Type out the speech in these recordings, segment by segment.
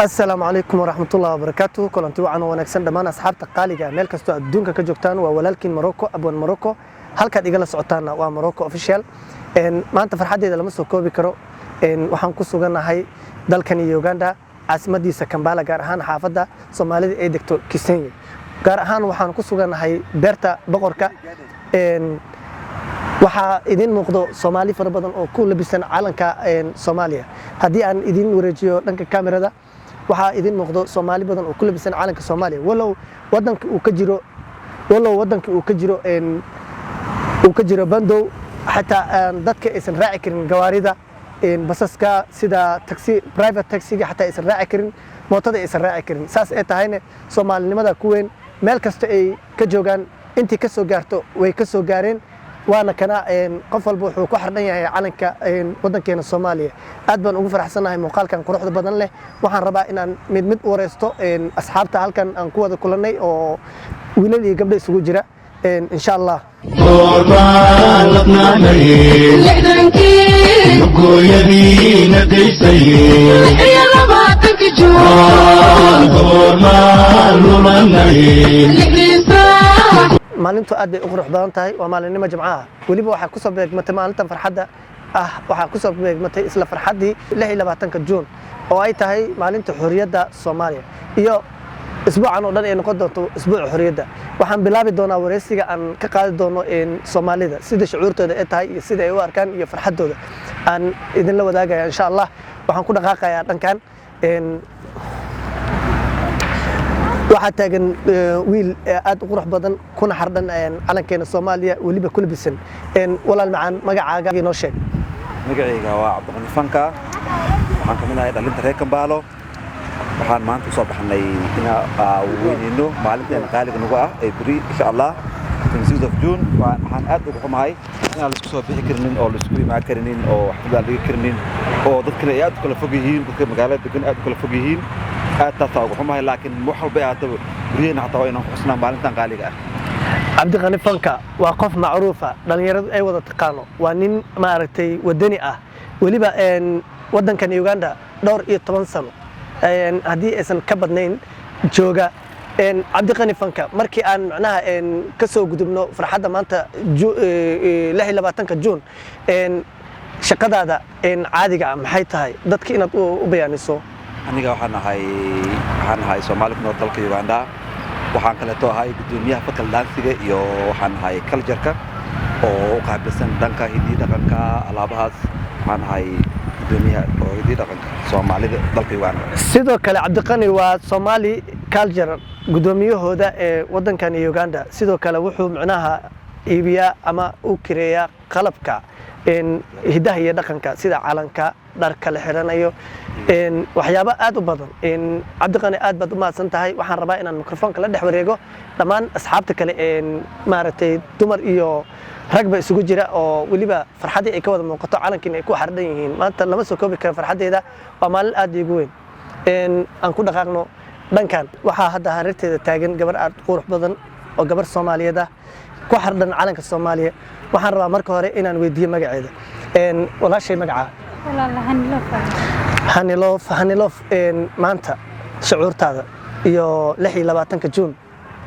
السلام عليكم ورحمة الله وبركاته. كلنتي وعنا ونكسن دمان أصحاب تقاليجا ميل كستو الدنيا كجوكتان وولالكين مروكو أبوان مروكو halka igala socotaana waa Morocco official maanta farxadeeda lama soo koobi karo waxaan ku suganahay dalkan Uganda caasimadiisa Kampala gaar ahaan xaafada Soomaalida ee degto Kisenyi gaar ahaan waxaan ku suganahay beerta boqorka waxa idin muuqdo Soomaali fara badan oo ku labisan calanka Soomaaliya hadii aan idin wareejiyo dhanka kamerada waxa idin muuqdo Soomaali badan oo ku labisan calanka Soomaaliya walow wadanka uu ka jiro وكجرا بندو حتى dadka aysan raaci karin gawaarida basaska sida taxi private taxi حتى aysan raaci karin mootada aysan raaci karin saas ay tahayna Soomaalinimada ku weyn meel kasta ay ka joogan intii ka soo gaarto way ka soo gaareen waana kana qof walba wuxuu ku xirdan yahay calanka wadankeena Soomaaliya aad baan ugu faraxsanahay muuqaalkan quruxda badan leh waxaan rabaa inaan mid u wareysto asxaabta halkan aan ku wada kulanay oo wiilal iyo gabdho isugu jira إن شاء الله. maalintu aad ay u qurux badan tahay waa maalinimo jimcaha waliba waxa ku soo beegmatay maalintan farxadda waxa ku soo beegmatay isla farxadii 26 Juun oo ay tahay maalinta xorriyadda Soomaaliya iyo isbuucan oo dhan ay noqon doonto isbuuca xorriyadda waxaan bilaabi doonaa wareysiga aan ka qaadi doono Soomaalida sida shucuurtooda ay tahay iyo sida ay u arkaan iyo farxadooda aan idin la wadaagaya insha Allah waxaan ku dhaqaaqayaa dhankan waxa taagan wiil aad u qurux badan kuna xardan calankeena Soomaaliya waliba ku labisan walaal macaan magacaaga inoo sheeg magacayga waa Cabdi Fanka waxaan kamid dhalinta reer Kampala waxaan maanta soo baxnay inaa weynino maalinteena qaaliga nagu ah ee bari insha Allah 26 of June waxaan aad ugu xumahay inaan isku soo bixi karinin oo isku imaan karinin oo xaflad laga karinin oo dadkana aad kala fog yihiin dadka magaalada degan aad kala fog yihiin aad taas ugu xumahay laakiin wax walba aad buriyeen hataa inaan ku xusnaa maalintan qaaliga ah Cabdi Fanka waa qof macruuf ah dhalinyaradu ay wada taqaano waa nin ma aragtay wadani ah waliba wadankan Uganda dhowr iyo 10 sano haddii aysan ka badnayn jooga Cabdi Fanka markii aan macnaha ka soo gudubno farxadda maanta 26 Juun shaqadaada caadiga maxay tahay dadka inaad u bayaaniso aniga waxaan ahay Soomaali ku nool dalka Uganda waxaan kale too ahay gudoomiyaha fakal dansiga iyo waxaan ahay culture-ka oo qaabilsan dhanka hidii dhaqanka alaabahaas waxaan ahay gudoomiyaha oo hidii dhaqanka Soomaalida dalka Uganda sidoo kale Cabdi waa Somali culture gudoomiyahooda ee wadankan Uganda sidoo kale wuxuu macnaha iibiya ama u kireeya qalabka hidaha iyo dhaqanka sida calanka dharka la xiranayo waxyaabo aad u badan Cabdi aad baad u mahadsan tahay waxaan rabaa inaan mikrofoonka la dhex wareego dhammaan asxaabta kale maaragtay dumar iyo rag ba isugu jira oo waliba farxadii ay ka wada muuqato calankiina ay ku xardan yihiin maanta lama soo koobi karo farxadeeda waa maalin aad ugu weyn aan ku dhaqaaqno dhankan waxa hadda hareerteeda taagan gabar aad qurux badan oo gabar Soomaaliyeed ah ku xardan calanka Soomaaliya waxaan rabaa marka hore inaan weydiiyo magaceeda walaashay magaca Hanilof maanta shucuurtaada iyo 26 Juun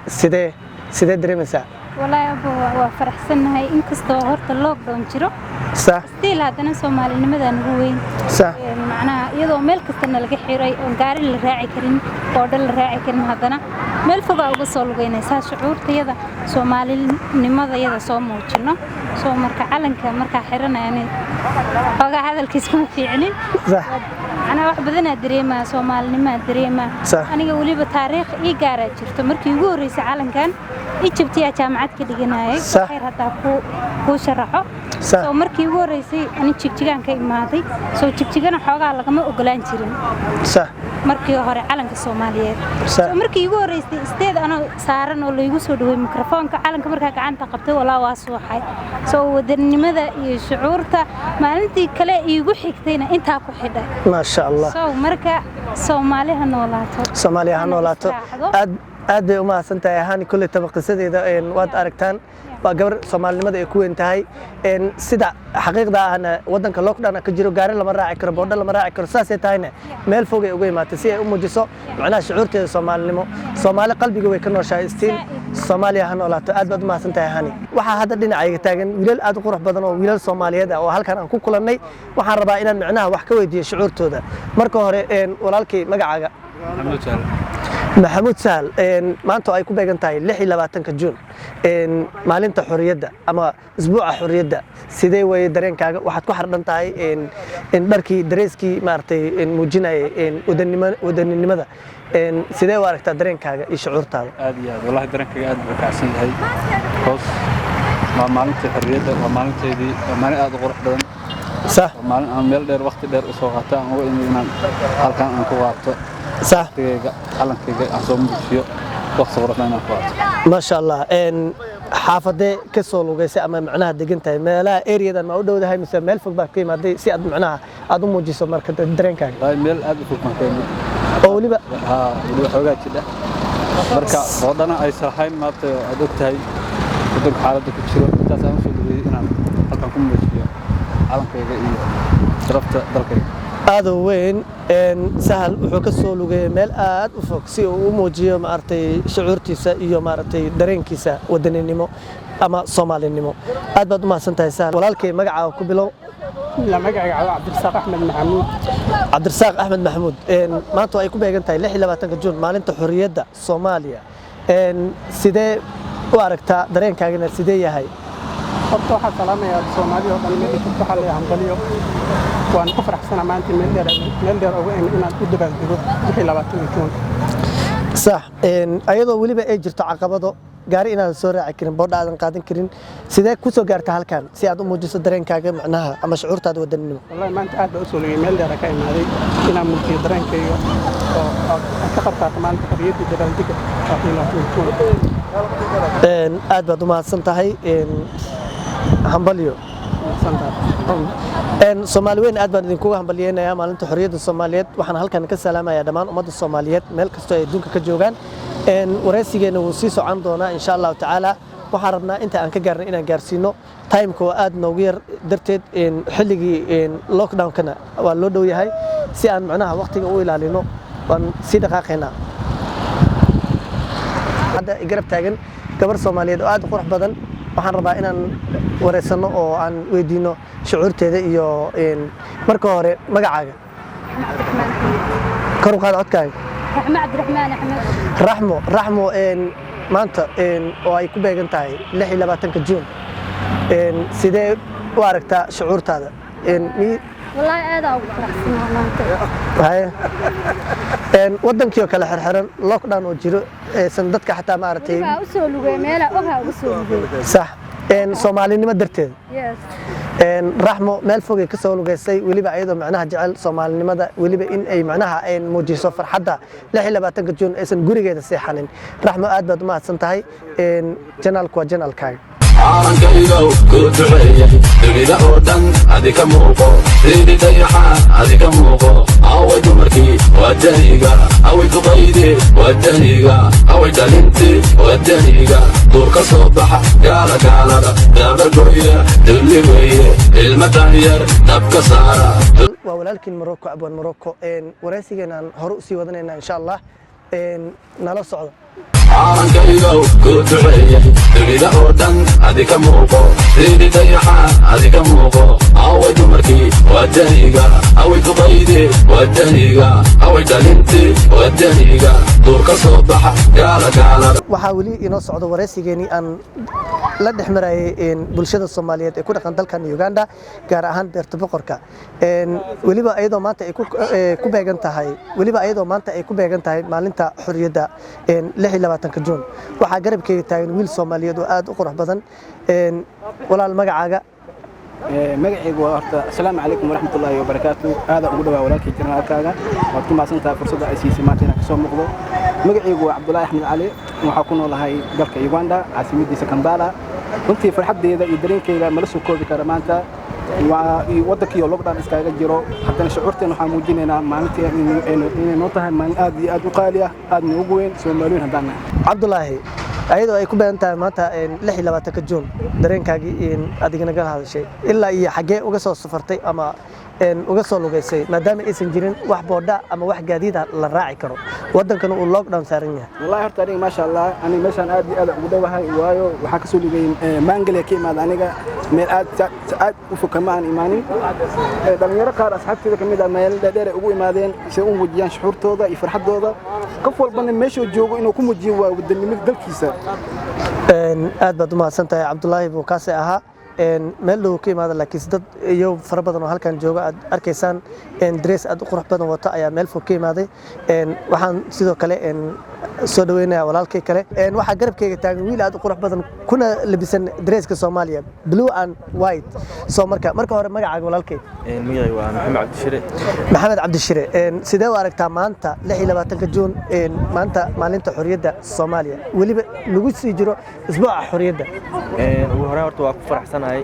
sidee dareemaysaa والله أبو وفرحسنها إن كستو هرت اللوك دون جرو صح ستيل هذا سومالي نمدان هوين صح معناها يدو ميل كستنا لقى حيري وقاري الراعي كريم بودل الراعي كريم هذانا ميل فضاء وقصة لقينا ساس شعور تيدا سومالي نمدا يدا سومو جنو سو مركا علنك مركا حيرنا يعني بقى هذا الكسم في علم صح أنا واحد بدنا دريمة سومالي نما دريمة صح أنا قولي بتاريخ إيه قارة جرت مركي يقول رئيس علن كان إيجبتي جامعة كديجناي خير هذا كو شرحه سو مركي ugu horeysay ani jigjigaan ka imaaday soo jigjigana xoogaa lagama ogolaan jirin صح markii hore calanka Soomaaliyeed soo markii ugu horeysay isteed ana saaran oo laygu soo dhaweey mikrofoonka calanka markaa gacanta qabtay walaa waa suuxay soo wadanimada iyo shucuurta maalintii kale iigu xigtayna inta ku xidhay ma sha Allah soo marka Soomaaliha noolaato aad aad bay u mahadsantahay Hani kulli tabaqasadeeda waad aragtaan waa gabar Soomaalinimada ay ku weyn tahay sida xaqiiqda ahna wadanka lockdown ka jiro gaari lama raaci karo boodho lama raaci karo saasay tahayna meel fog ay uga imaatay si ay u muujiso macnaha shucuurteeda Soomaalinimo Soomaali qalbiga way ka nooshahay stiil Soomaaliya ha noolaato aad baad u mahadsantahay Hani waxa hadda dhinacayga taagan wiilal aad u qurux badan oo wiilal Soomaaliyeed ah oo halkan aan ku kulannay waxaan rabaa inaan macnaha wax ka weydiiyo shucuurtooda marka hore walaalkay magacaaga محمود سهل maanta ay ku beegan tahay 26 Juun maalinta xorriyadda ama isbuuca xorriyadda sidee way dareenkaaga waxaad ku xardhan tahay dharkii dareeskii maartay muujinay wadaninimada sidee u aragtaa dareenkaaga iyo shucuurtaada aad iyo aad wallahi dareenkaaga aad buu kacsan yahay hoos maalinta xorriyadda waa maalinteedii maalin aad u qurux badan صح maalin aan meel dheer waqti dheer u soo qaataan oo inaan halkaan aan ku qaabto صح calankayga aan soo muujiyo waqti qurux inaan ku qaato ما شاء الله xaafadee ka soo lugaysay ama macnaha degan tahay meelaha areadan ma u dhowdahay mise meel fog baa ka imaaday si aad macnaha aad u muujiso marka dareenkaaga waa meel aad u fog ma keenay oo waliba waliba xoogaa jidha marka wadana ay sahayn maanta aad ogtahay wadanka xaaladda ku jiro intaas aan soo dhaweyay inaan halkaan ku muujiyo calankayga iyo sharafta dalkayga aad u weyn sahal wuxuu ka soo lugay meel aad u fog si uu u muujiyo maartay shucuurtiisa iyo maartay dareenkiisa wadaninimo ama Soomaalinimo aad baad u mahadsantahay sahal walaalkay magacaaga ku bilow la magacayga Cabdirasaaq Axmed Maxamuud Cabdirasaaq Axmed Maxamuud maanta ay ku beegan tahay 26 Juun maalinta xorriyadda Soomaaliya sidee u aragtaa dareenkaagana sidee yahay horta waxaan salaamayaa Soomaaliya oo dhan meel ku xalay hambaliyo waan ku faraxsanahay maanta meel dheer uga inaan u dabaaldego 26 Juun صح ayadoo waliba ay jirto caqabado gaari inaan soo raaci karin boodha aadan qaadan karin sidee ku soo gaartay halkan si aad u muujiso dareenkaaga macnaha ama shucuurtaada wadaninimo wallahi maanta aad baa u soo lugay meel dheer ka imaaday inaan muujiyo dareenkayga oo ka qabtaa maanta xorriyadda dabaaldega 26 Juun aad baad u mahadsan tahay hambalyo Soomaali weyn aad baan idinku hambalyeynaya maalinta xorriyadda Soomaaliyeed waxaan halkan ka salaamayaa dhammaan ummadda Soomaaliyeed meel kasta ay adduunka ka joogaan wareysigeena wuu sii socon doonaa insha Allah taala waxaan rabnaa inta aan ka gaarnay inaan gaarsiino time-ka aad noogu yar darteed xilligii lockdown-kana waa loo dhow yahay si aan macnaha waqtiga u ilaalino waan sii dhaqaaqaynaa hadda garab taagan gabar Soomaaliyeed oo aad u qurux badan waxaan rabaa inaan wareysano oo aan weydiino shucuurteeda iyo marka hore magacaaga kor u qaad codkaaga رحمة عبد الرحمن أحمد raxmo maanta oo ay ku beegan tahay 26 Juun sidee u aragtaa shucuurtaada والله أنا أبو فرحسنا هاي wadankii oo kale xirxiran lockdown oo jiro dadka xataa ma aragtay waa u soo lugay meela oga ugu soo lugay صح Soomaalinimo darteed yes raxmo meel fog ay ka soo lugaysay waliba ayadoo macnaha jecel Soomaalinimada waliba in ay macnaha ay muujiso farxadda 26 Juun aysan gurigeeda seexanin raxmo aad baad u mahadsan tahay channelku waa channelkaaga calankayga ku duceeyay dunida oo dhan adika muuqo sidii dayaxa adika muuqo away dumarkii wadaniga away duqaydii wadaniga away dhalintii wadaniga duur ka soo baxa gaalagaalada dabargoya dulli weeye ilma danyar dabka saara waa walaalkiin Morocco abwan Morocco wareysigeenaan hore u sii wadanaynaa insha Allah nala socdo calankayga ku duceeyay dunida oo dhan adika muuqo sidii dayaxa adika muuqo away dumarkii wadaniga away duqaydii wadaniga away dhalintii wadaniga duur ka soo baxa gaalagaalada waxaa weli inoo socdo wareysigeenii aan la dhexmarayay bulshada Soomaaliyeed ee ku dhaqan dalkan Uganda gaar ahaan beerta boqorka waliba ayadoo maanta ay ku beegan tahay maalinta xorriyadda 26 Juun waxaa garabkayga taagan wiil Soomaaliyeed oo aad u qurux badan walaal magacaaga magacaygu waa horta assalaamu calaykum waraxmatullaahi wabarakaatuh aad ugu dhawaa walaalkay janaalkaaga waad ku maasantahay fursadda ay siisay maanta inaan ka soo muuqdo magacaygu waa Cabdullaahi Axmed Cali waxaa ku noolahay dalka Uganda caasimadiisa Kampala runtii farxaddeeda iyo dareenkayga ma la soo koobi kara maanta wadankii oo lockdown iskaga jiro haddana shucuurteena waxaan muujinaynaa maalintii inay noo tahay maalin aad iyo aad u qaali ah aad noogu weyn Soomaaliyeed haddaan nahay cabdulaahi ayadoo ay ku badan tahay maanta 26 Juun dareenkaagii adigana gal hadashay ilaa iyo xagee uga soo safartay ama uga soo lugaysay maadaama aysan jirin wax boodha ama wax gaadiid la raaci karo wadankana uu lockdown saaran yahay wallahi horta aniga ma sha Allah aniga meeshan aad iyo aad ugu dhawahay waayo waxa ka soo lugay maangale ka imaad aniga meel aad u fukamaan imaanin dhalinyaro qaar asxaabtooda kamid ah meel dheer ugu imaadeen si uu wajiyaan shucuurtooda iyo farxadooda qof walbana meesha joogo inuu ku muujiyo waa wadanimada dalkiisa aad baad u mahadsantahay cabdulaahi buu kaasi ahaa meel dhow ka imaada laakiin dad iyo fara badan oo halkan jooga aad arkaysaan dress aad u qurux badan wata ayaa meel fog ka imaaday waxaan sidoo kale soo dhaweynayaa walaalkay kale waxaa garabkayga taagan wiil aad u qurux badan kuna labisan dresska Soomaaliya blue and white soo marka hore magacaaga walaalkay magacaygu waa Maxamed Cabdishire sidee u aragtaa maanta 26 Juun maanta maalinta xorriyadda Soomaaliya waliba lagu sii jiro isbuuca xorriyadda ugu hore horta waa ku faraxsanahay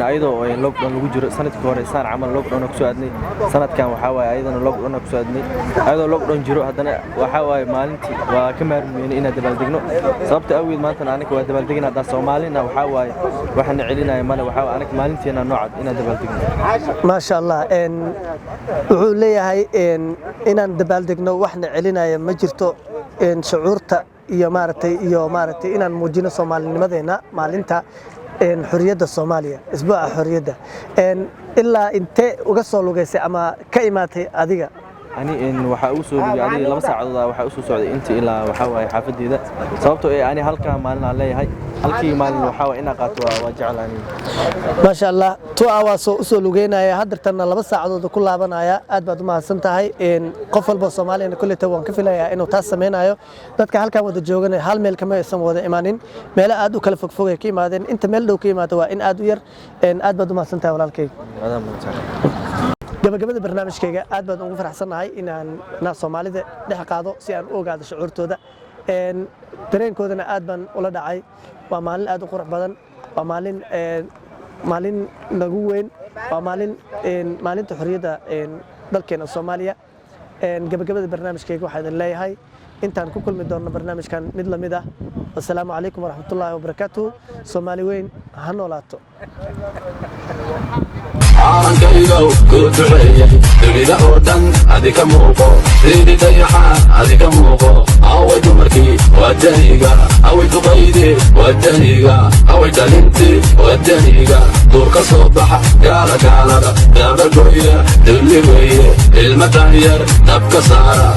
ayadoo lockdown lagu jiro sanadkii hore saan camal lockdown ku soo aadnay sanadkan waxa waaye ayadana lockdown ku soo aadnay ayadoo lockdown jiro haddana waxa waaye maalintii waa ka maarmeen inaad dabaaldegno sababta awgeed maanta anaga waa dabaaldegina hadda Soomaalina waxa waaye waxaan celinaya male waxa anaga maalinteena noocad inaad dabaaldegno ma sha Allah wuxuu leeyahay inaan dabaaldegno waxna celinaya ma jirto shucuurta iyo maaragtay inaan muujino Soomaalinimadeena maalinta xorriyadda Soomaaliya isbuuca xorriyadda ilaa intee uga soo lugaysay ama ka imaatay adiga ani waxa uu soo dhigay adiga 2 saacadood waxa uu soo socday inta ilaa waxa waaye xaafadeeda sababtoo ay ani halka maalin aan leeyahay halkii maalin waxa waa ina qaato waa jeclaan ma sha Allah 2 hours oo soo lugeynaya hadartana 2 saacadood ku laabanaya aad baad u mahadsan tahay qof walba Soomaaliyeed kulli waan ka filayaa inuu taas sameeyo dadka halkan wada joogan hal meel kama aysan wada imaanin meel aad u kala fog ka imaadeen inta meel dhow ka imaado waa in aad u yar aad baad u mahadsan tahay walaalkay gabagabada barnaamijkayga aad baan ugu faraxsanahay inaan Soomaalida dhex qaado si aan u ogaado shucuurtooda dareenkoodana aad baan ula dhacay waa maalin aad u qurux badan waa maalin nagu weyn waa maalinta xorriyadda dalkeena Soomaaliya gabagabada barnaamijkayga waxaan idin leeyahay intaan ku kulmi doono barnaamijkan mid la mid ah assalaamu calaykum waraxmatullaahi wabarakaatuh Soomaali weyn ha noolaato caankaygow ku duceeyay dunida oo dhan adika muuqo sidii dayaxa adika muuqo away dumarkii wadaniga away duqaydii wadaniga away dhalintii wadaniga duur ka soo baxa gaalada dabagoya dulli weye ilma danyar dabka saara